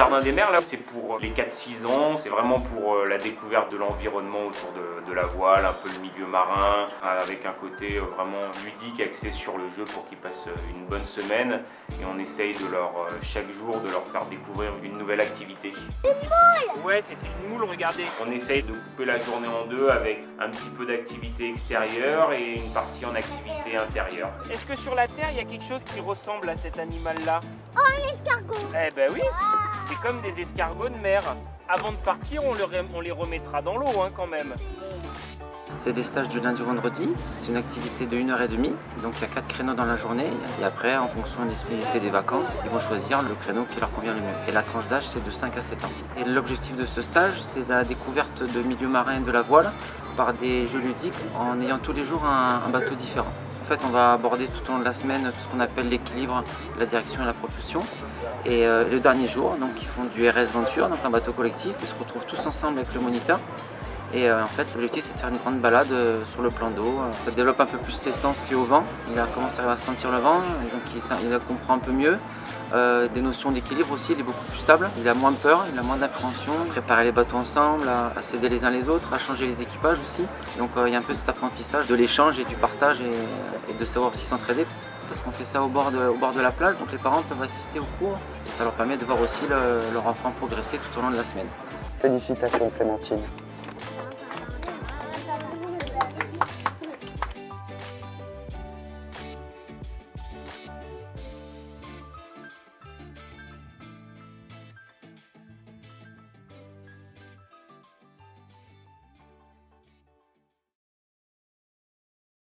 Jardin des Mers, là, c'est pour les 4-6 ans. C'est vraiment pour la découverte de l'environnement autour de la voile, un peu le milieu marin, avec un côté vraiment ludique, axé sur le jeu pour qu'ils passent une bonne semaine. Et on essaye de chaque jour, de leur faire découvrir une nouvelle activité. Une moule! Ouais, c'était une moule, regardez. On essaye de couper la journée en deux avec un petit peu d'activité extérieure et une partie en activité intérieure. Est-ce que sur la Terre, il y a quelque chose qui ressemble à cet animal-là? Oh, un escargot! Eh ben oui, c'est comme des escargots de mer. Avant de partir, on les remettra dans l'eau quand même. C'est des stages du lundi au vendredi, c'est une activité de 1h30, donc il y a 4 créneaux dans la journée et après en fonction de la disponibilité des vacances, ils vont choisir le créneau qui leur convient le mieux. Et la tranche d'âge c'est de 5 à 7 ans. Et l'objectif de ce stage c'est la découverte de milieu marin et de la voile par des jeux ludiques en ayant tous les jours un bateau différent. En fait on va aborder tout au long de la semaine tout ce qu'on appelle l'équilibre, la direction et la propulsion. Et le dernier jour, donc ils font du RS Venture, donc un bateau collectif, ils se retrouvent tous ensemble avec le moniteur. Et en fait, l'objectif c'est de faire une grande balade sur le plan d'eau. Ça développe un peu plus ses sens qui est au vent. Il commence à sentir le vent, et donc il comprend un peu mieux. Des notions d'équilibre aussi, il est beaucoup plus stable. Il a moins peur, il a moins d'appréhension. Préparer les bateaux ensemble, à s'aider les uns les autres, à changer les équipages aussi. Donc il y a un peu cet apprentissage de l'échange et du partage et de savoir aussi s'entraider. Parce qu'on fait ça au bord de la plage, donc les parents peuvent assister au cours. Et ça leur permet de voir aussi leur enfant progresser tout au long de la semaine. Félicitations Clémentine.